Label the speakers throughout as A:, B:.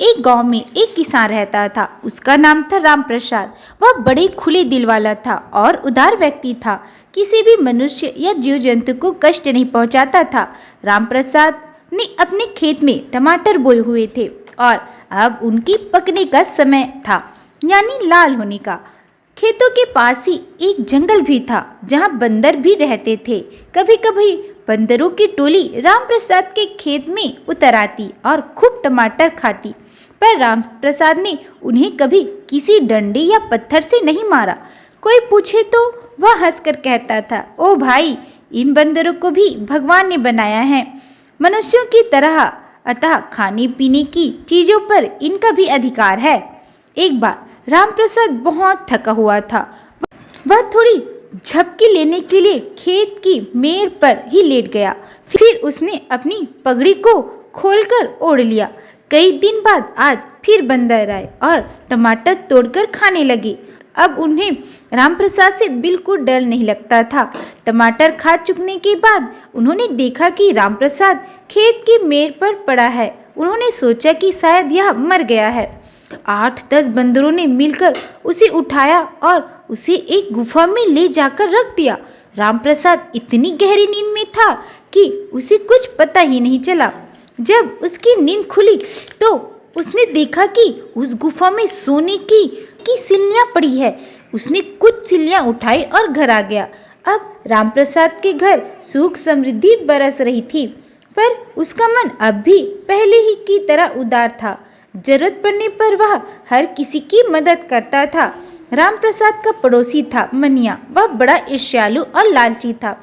A: एक गांव में एक किसान रहता था। उसका नाम था राम प्रसाद। वह बड़े खुले दिल वाला था और उदार व्यक्ति था। किसी भी मनुष्य या जीव जंतु को कष्ट नहीं पहुंचाता था। राम प्रसाद ने अपने खेत में टमाटर बोए हुए थे और अब उनकी पकने का समय था, यानी लाल होने का। खेतों के पास ही एक जंगल भी था जहां बंदर भी रहते थे। कभी कभी बंदरों की टोली राम प्रसाद के खेत में उतर आती और खूब टमाटर खाती, पर राम प्रसाद ने उन्हें कभी किसी डंडे या पत्थर से नहीं मारा। कोई पूछे तो वह हंसकर कहता था, ओ भाई, इन बंदरों को भी भगवान ने बनाया है मनुष्यों की तरह, अतः खाने पीने की चीजों पर इनका भी अधिकार है। एक बार राम प्रसाद बहुत थका हुआ था। वह थोड़ी झपकी लेने के लिए खेत की मेड़ पर ही लेट गया। फिर उसने अपनी पगड़ी को खोलकर ओढ़ लिया। कई दिन बाद आज फिर बंदर आए और टमाटर तोड़कर खाने लगे। अब उन्हें राम प्रसाद से बिल्कुल डर नहीं लगता था। टमाटर खा चुकने के बाद उन्होंने देखा कि राम प्रसाद खेत की मेड़ पर पड़ा है। उन्होंने सोचा कि शायद यह मर गया है। 8-10 बंदरों ने मिलकर उसे उठाया और उसे एक गुफा में ले जाकर रख दिया। राम प्रसाद इतनी गहरी नींद में था कि उसे कुछ पता ही नहीं चला। जब उसकी नींद खुली तो उसने देखा कि उस गुफा में सोने की सिल्लियां पड़ी है। उसने कुछ सिल्लियां उठाई और घर आ गया। अब राम प्रसाद के घर सुख समृद्धि बरस रही थी, पर उसका मन अब भी पहले ही की तरह उदार था। जरूरत पड़ने पर वह हर किसी की मदद करता था। राम प्रसाद का पड़ोसी था मनिया। वह बड़ा ईर्ष्यालु और लालची था।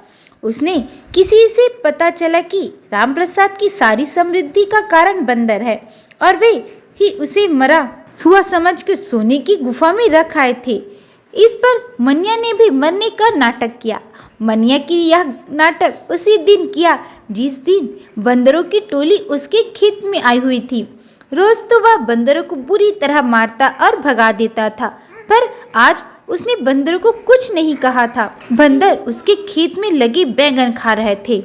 A: उसने किसी से पता चला कि राम प्रसाद की सारी समृद्धि का कारण बंदर है और वे ही उसे मरा हुआ समझ के सोने की गुफा में रख आए थे। इस पर मनिया ने भी मरने का नाटक किया। मनिया की यह नाटक उसी दिन किया जिस दिन बंदरों की टोली उसके खेत में आई हुई थी। रोज तो वह बंदरों को बुरी तरह मारता और भगा देता था, पर आज उसने बंदरों को कुछ नहीं कहा था। बंदर उसके खेत में लगे बैंगन खा रहे थे।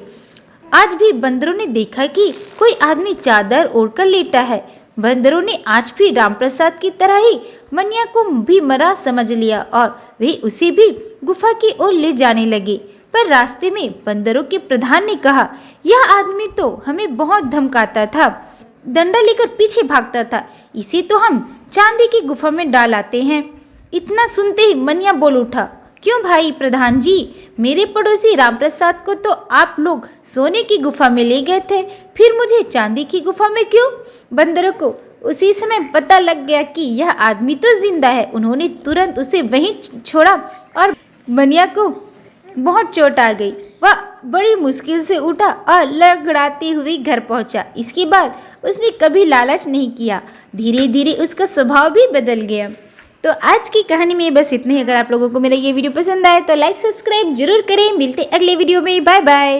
A: आज भी बंदरों ने देखा कि कोई आदमी चादर ओढ़कर लेटा है। बंदरों ने आज भी राम प्रसाद की तरह ही मनिया को भी मरा समझ लिया और वे उसे भी गुफा की ओर ले जाने लगे। पर रास्ते में बंदरों के प्रधान ने कहा, यह आदमी तो हमें बहुत धमकाता था, डंडा लेकर पीछे भागता था, इसे तो हम चांदी की गुफा में डाल आते हैं। इतना सुनते ही मनिया बोल उठा, क्यों भाई प्रधान जी, मेरे पड़ोसी राम प्रसाद को तो आप लोग सोने की गुफा में ले गए थे, फिर मुझे चांदी की गुफा में क्यों? बंदरों को उसी समय पता लग गया कि यह आदमी तो जिंदा है। उन्होंने तुरंत उसे वहीं छोड़ा और मनिया को बहुत चोट आ गई। वह बड़ी मुश्किल से उठा और लड़खड़ाते हुए घर पहुंचा। इसके बाद उसने कभी लालच नहीं किया। धीरे धीरे उसका स्वभाव भी बदल गया। तो आज की कहानी में बस इतने ही। अगर आप लोगों को मेरा ये वीडियो पसंद आए तो लाइक सब्सक्राइब जरूर करें। मिलते अगले वीडियो में। Bye bye.